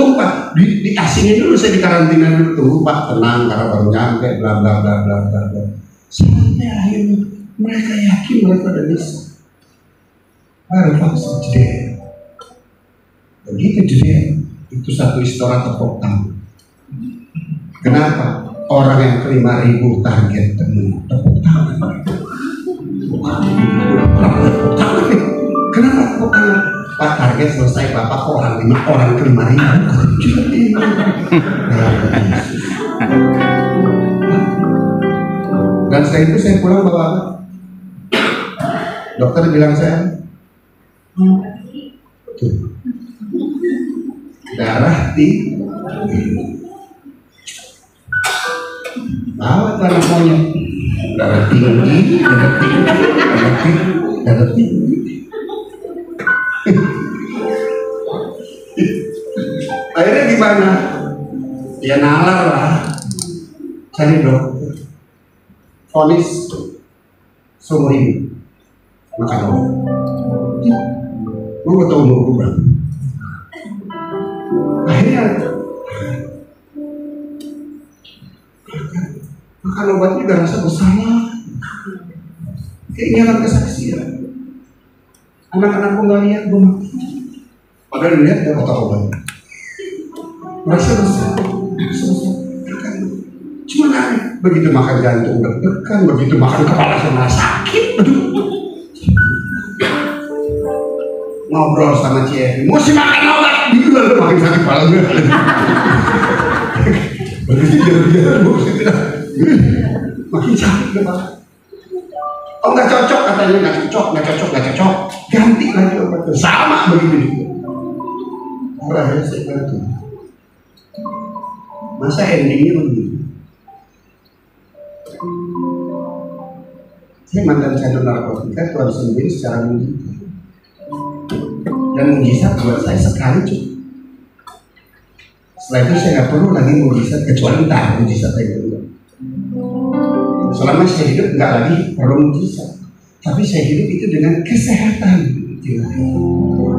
tunggu pak. Diasingin dulu, saya di karantina dulu. Tunggu pak, tenang karena baru nyampe, bla bla bla bla bla. Sampai akhirnya mereka yakin mereka udah bisa. Baru vaksin jadinya. Begitu jadinya, itu satu istora tepuk tangan. Kenapa? Orang yang 5.000 target tepuk tangan. Tepuk tangan. Kenapa tepuk tangan? Pak, target selesai Bapak kok orang ke 5.000. Dan setelah itu saya pulang bawa dokter bilang saya darah tinggi, bawa tanah monyet, darah tinggi. Akhirnya gimana? Ya nalar lah, cari dokter, vonis seumur hidup makan obat. Gue tahu umur gue berapa. Akhirnya makan obatnya udah rasa bersalah, keinginan kesaksian. Anak-anak gue nggak lihat gue mati, padahal dilihat ya obat-obatnya. Merasa bersalah. Cuma aneh, begitu makan jantung deg-degan, begitu makan kepala saya sakit. Ngobrol sama Cie, mesti makan obat, itu lalu makin sakit kepala gue. Begitu jalan-jalan, makin sakit kepala. Oh nggak cocok katanya, nggak cocok. Ganti lagi obat, sama begitu juga. Orang saya bantu. Masa endingnya begini? Saya mantan sandal narkotika, Tuhan sembuhin secara mujizat. Dan mujizat buat saya sekali cukup. Setelah itu saya nggak perlu lagi mujizat, kecuali entah mujizat yang kedua. Selama saya hidup nggak lagi perlu mujizat, tapi saya hidup itu dengan kesehatan,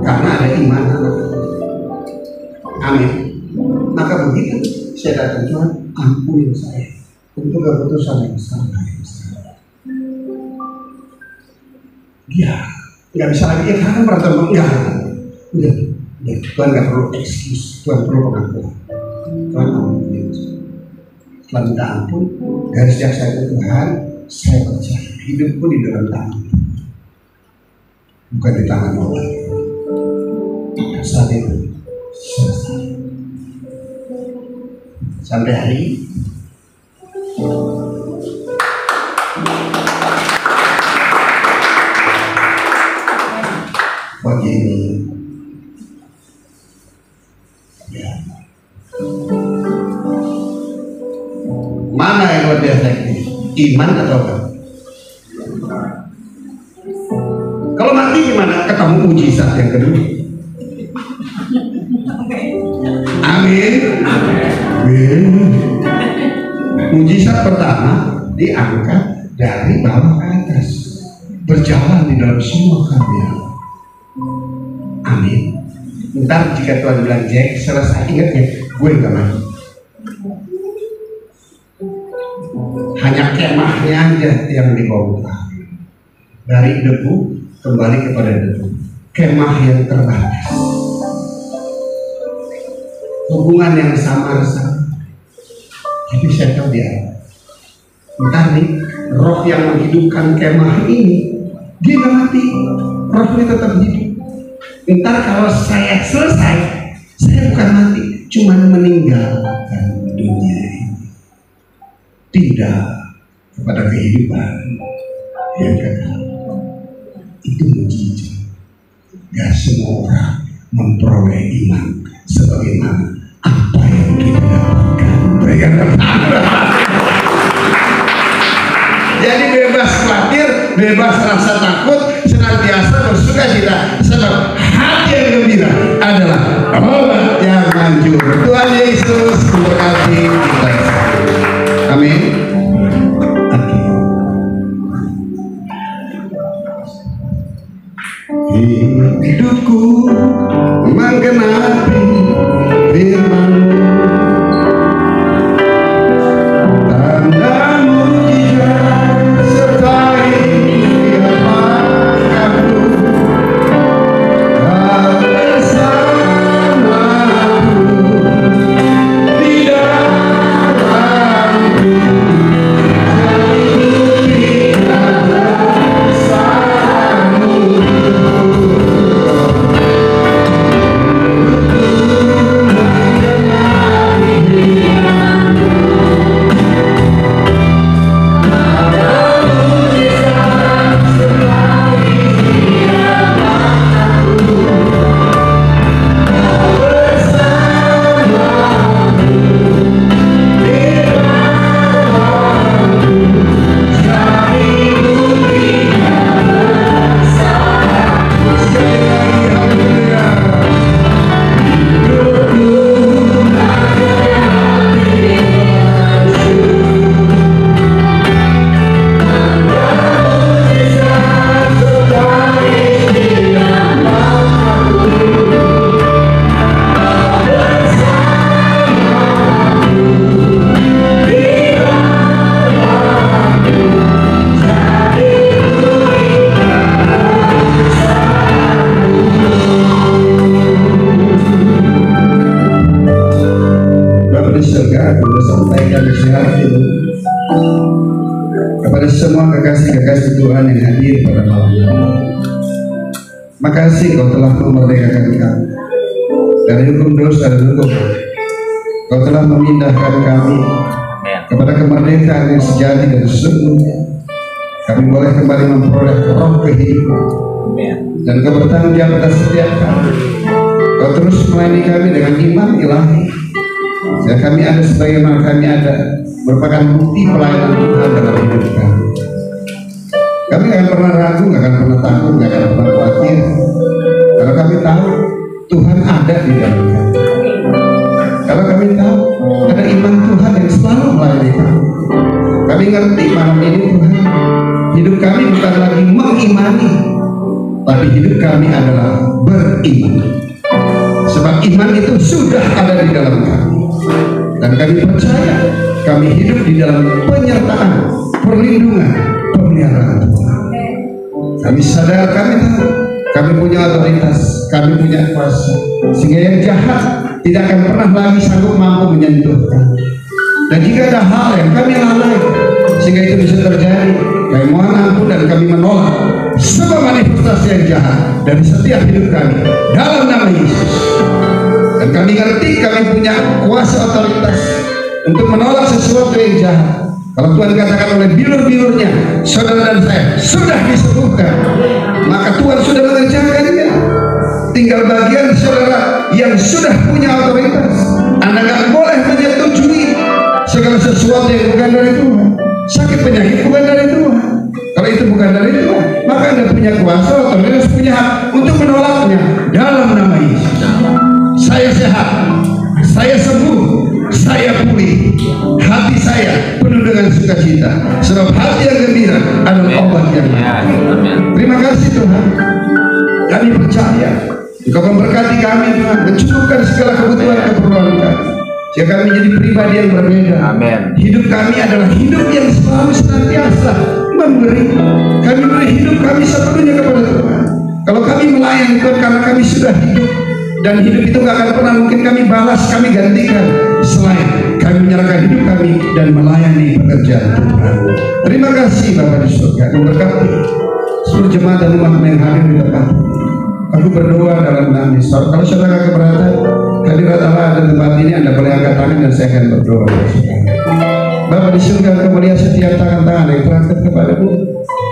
karena ada iman. Amin. Maka begitu saya datang, Tuhan ampuni saya untuk keputusan yang salah. Ya, nggak bisa lagi ya karena pertemuan enggak. Udah, Tuhan nggak perlu excuse, Tuhan perlu pengakuan. Tuhan ampuni. Setelah minta ampun, dari sejak saya itu Tuhan, saya percaya hidupku di dalam tangan, bukan di tangan orang. Saat itu selesai. Sampai hari begini ya. Mana yang lebih efektif, iman atau apa? Kalau mati gimana? Ketemu mujizat yang kedua. Amin. Amin. Mujizat pertama diangkat dari bawah ke atas, berjalan di dalam semua karya. Amin. Ntar jika Tuhan bilang Jack selesai, ingat ya, gue nggak mati. Hanya kemahnya aja yang dibongkar. Dari debu kembali kepada debu. Kemah yang terbatas. Hubungan yang samar-samar. Tapi saya tahu dia. Entar nih, roh yang menghidupkan kemah ini, dia nggak mati. Rohnya tetap hidup. Entar kalau saya selesai, saya bukan mati, cuman meninggalkan dunia ini. Tidak kepada kehidupan yang kekal. Itu mujizat. Gak semua orang memperoleh iman sebagaimana apa yang kita dapatkan. Berikan jadi bebas khawatir, bebas rasa takut, senantiasa bersukacita, sebab hati yang gembira adalah obat yang manjur. Tuhan Yesus memberkati kita. Amin. Hidupku menggenapi firman-Mu, tanda mujizat sertai tiap langkahku, kau bersamaku di dalamku, jadi kepada semua kekasih-kekasih Tuhan yang hadir pada malam ini. Makasih Kau telah memerdekakan kami dari hukum dosa dan hukum. Kau telah memindahkan kami kepada kemerdekaan yang sejati dan sesungguhnya. Kami boleh kembali memperoleh roh kehidupan dan Kau bertanggung jawab atas setiap kami. Kau terus melayani kami dengan iman ilahi. Dan kami ada sebagaimana kami ada, merupakan bukti pelayanan Tuhan dalam hidup kami. Kami gak akan pernah ragu, gak akan pernah takut, gak akan pernah khawatir. Kalau kami tahu Tuhan ada di dalam kami. Kalau kami tahu ada iman Tuhan yang selalu melayani kami. Kami ngerti malam ini Tuhan, hidup kami bukan lagi mengimani, tapi hidup kami adalah beriman. Sebab iman itu sudah ada di dalam kami. Dan kami percaya kami hidup di dalam penyertaan, perlindungan, pemeliharaan Tuhan. Kami sadar, kami tahu kami punya otoritas, kami punya kuasa, sehingga yang jahat tidak akan pernah lagi sanggup mampu menyentuh kami. Dan jika ada hal yang kami lalai sehingga itu bisa terjadi, kami mohon ampun dan kami menolak semua manifestasi yang jahat dari setiap hidup kami dalam nama Yesus. Dan kami ngerti kami punya kuasa otoritas untuk menolak sesuatu yang jahat. Kalau Tuhan katakan oleh bilur-bilurnya, saudara dan saya sudah disembuhkan, maka Tuhan sudah mengerjakannya. Tinggal bagian saudara yang sudah punya otoritas. Anda nggak boleh menyetujui segala sesuatu yang bukan dari Tuhan. Sakit penyakit bukan dari Tuhan. Kalau itu bukan dari Tuhan, maka Anda punya kuasa, otoritas, punya hak untuk menolaknya dalam nama Yesus. Saya sehat, saya sembuh, saya pulih, hati saya penuh dengan sukacita, sebab hati yang gembira adalah obat yang baik. Terima kasih Tuhan. Kami percaya Engkau memberkati kami Tuhan, mencukupkan segala kebutuhan keperluan kami, sehingga kami menjadi pribadi yang berbeda. Amin. Hidup kami adalah hidup yang selalu senantiasa memberi. Kami beri hidup kami sepenuhnya kepada Tuhan. Kalau kami melayani Tuhan karena kami sudah hidup, dan hidup itu gak akan pernah mungkin kami balas, kami gantikan, selain kami menyerahkan hidup kami dan melayani pekerjaan Tuhan. Terima kasih Bapak di surga, memberkati seluruh jemaat dan umat yang hadir di tempat. Aku berdoa dalam nama Yesus. Kalau saudara keberatan hadirat Allah di tempat ini, Anda boleh angkat tangan dan saya akan berdoa. Bapak di surga, Engkau melihat setiap tangan-tangan yang terangkat kepadamu.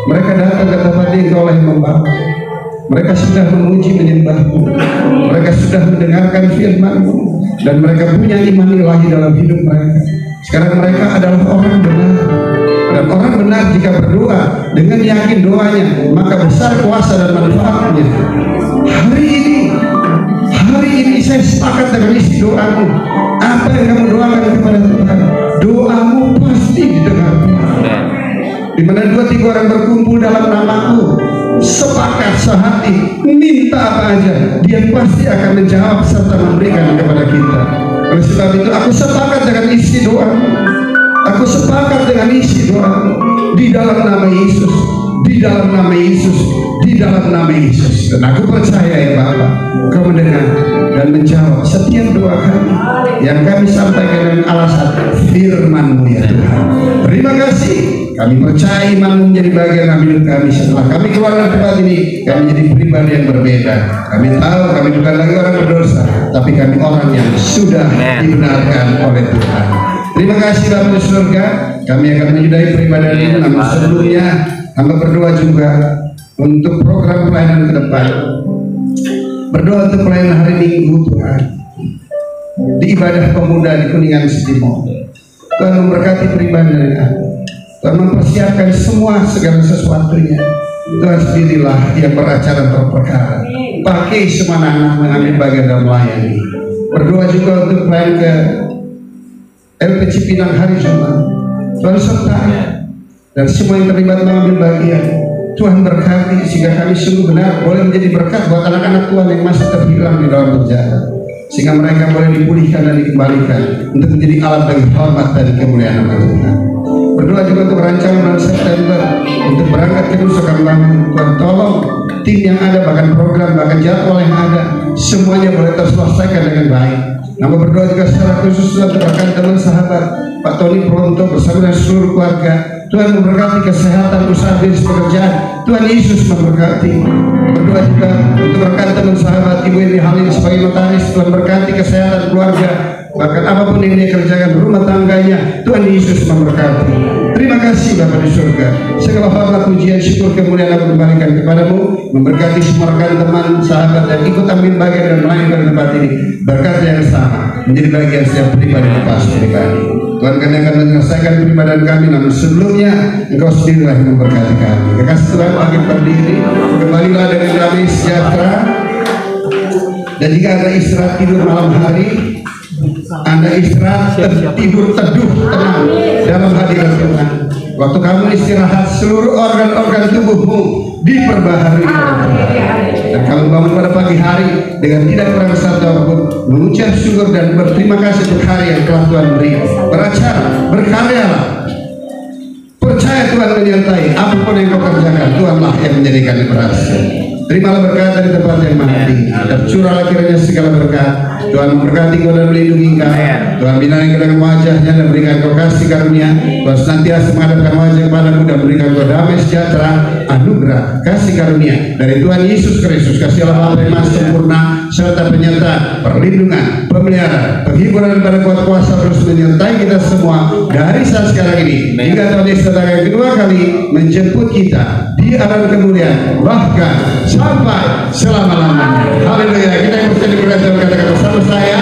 Mereka datang ke tempat ini, Engkau yang membawa. Mereka sudah memuji menyembah-Mu, mereka sudah mendengarkan firman-Mu, dan mereka punya iman ilahi dalam hidup mereka. Sekarang mereka adalah orang benar, dan orang benar jika berdoa dengan yakin doanya, maka besar kuasa dan manfaatnya. Hari ini saya sepakat dengan isi doamu. Apa yang kamu doakan kepada Tuhan, doamu pasti didengar. Di mana 2-3 orang berkumpul dalam namaku, sepakat sehati, minta apa aja, Dia pasti akan menjawab serta memberikan kepada kita. Oleh sebab itu aku sepakat dengan isi doamu. Aku sepakat dengan isi doamu di dalam nama Yesus, di dalam nama Yesus, di dalam nama Yesus. Dan aku percaya ya Bapa, Kau mendengar dan menjawab setiap doa kami yang kami sampaikan dengan alasan firman-Mu ya Tuhan. Terima kasih. Kami percaya iman menjadi bagian hidup kami. Setelah kami keluar dari tempat ini, kami menjadi pribadi yang berbeda. Kami tahu kami bukan lagi orang berdosa, tapi kami orang yang sudah dibenarkan oleh Tuhan. Terima kasih Bapak di surga. Kami akan menyudahi peribadahan ini. Namun sebelumnya, hamba berdoa juga untuk program pelayanan ke depan. Berdoa untuk pelayanan hari Minggu Tuhan, di ibadah pemuda di Kuningan Timur. Tuhan memberkati pribadi dari kami. Tuhan mempersiapkan segala sesuatunya. Tuhan sendirilah yang beracara berperkara. Pakai semua anak mengambil bagian dalam melayani. Berdoa juga untuk pelayan ke LP Cipinang hari Jumat. Tuhan sertai dan semua yang terlibat mengambil bagian. Tuhan berkati sehingga kami sungguh benar boleh menjadi berkat buat anak-anak Tuhan yang masih terhilang di dalam penjara, sehingga mereka boleh dipulihkan dan dikembalikan untuk menjadi alat bagi hormat dan kemuliaan nama Tuhan. Berdoa juga untuk rancangan bulan September untuk berangkat ke Nusa Kambangan. Tuhan tolong tim yang ada, bahkan program, bahkan jadwal yang ada, semuanya boleh terselesaikan dengan baik. Nama berdoa juga secara khusus untuk rekan teman sahabat Pak Tony Pronto bersama dengan seluruh keluarga. Tuhan memberkati kesehatan usaha bisnis pekerjaan. Tuhan Yesus memberkati. Berdoa juga untuk rekan teman sahabat Ibu Eni Halil sebagai notaris. Tuhan berkati kesehatan keluarga, bahkan apapun yang dia kerjakan rumah tangganya, Tuhan Yesus memberkati. Terima kasih Bapa di surga. Segala hormat, pujian, syukur, kemuliaan aku kembalikan kepadamu. Memberkati semua rekan teman sahabat yang ikut ambil bagian dan melayani di tempat ini. Berkat yang sama menjadi bagian setiap pribadi lepas pribadi. Tuhan kami akan menyelesaikan peribadahan kami, namun sebelumnya Engkau sendirilah yang memberkati kami. Kekasih Tuhan, bagi berdiri, kembalilah dengan damai sejahtera. Dan jika Anda istirahat tidur malam hari, Anda istirahat tidur teduh tenang dalam hadirat Tuhan. Waktu kamu istirahat, seluruh organ-organ tubuhmu diperbaharui oleh Tuhan. Dan kami bangun pada pagi hari dengan tidak kurang satu apapun, mengucap syukur dan berterima kasih untuk hari yang telah Tuhan beri. Beracara, berkaryalah, percaya Tuhan menyertai apapun yang kau kerjakan, Tuhanlah yang menjadikan berhasil. Terimalah berkat dari tempat yang maha tinggi, tercurahlah kiranya segala berkat. Tuhan memberkati kau dan melindungi kau. Tuhan binaring dengan wajahnya dan berikan kau kasih karunia. Tuhan senantiasa menghadapkan wajah kepadamu dan berikan kau damai sejahtera, anugerah, kasih karunia dari Tuhan Yesus Kristus. Kasih Allah yang maha sempurna serta penyertaan, perlindungan, pemeliharaan, penghiburan pada kuat kuasa terus menyertai kita semua dari saat sekarang ini hingga tahun Yesus datang yang kedua kali menjemput kita di alam kemuliaan, bahkan sampai selama-lamanya. Haleluya. Kita yang percaya diberkati kata-kata bersama saya.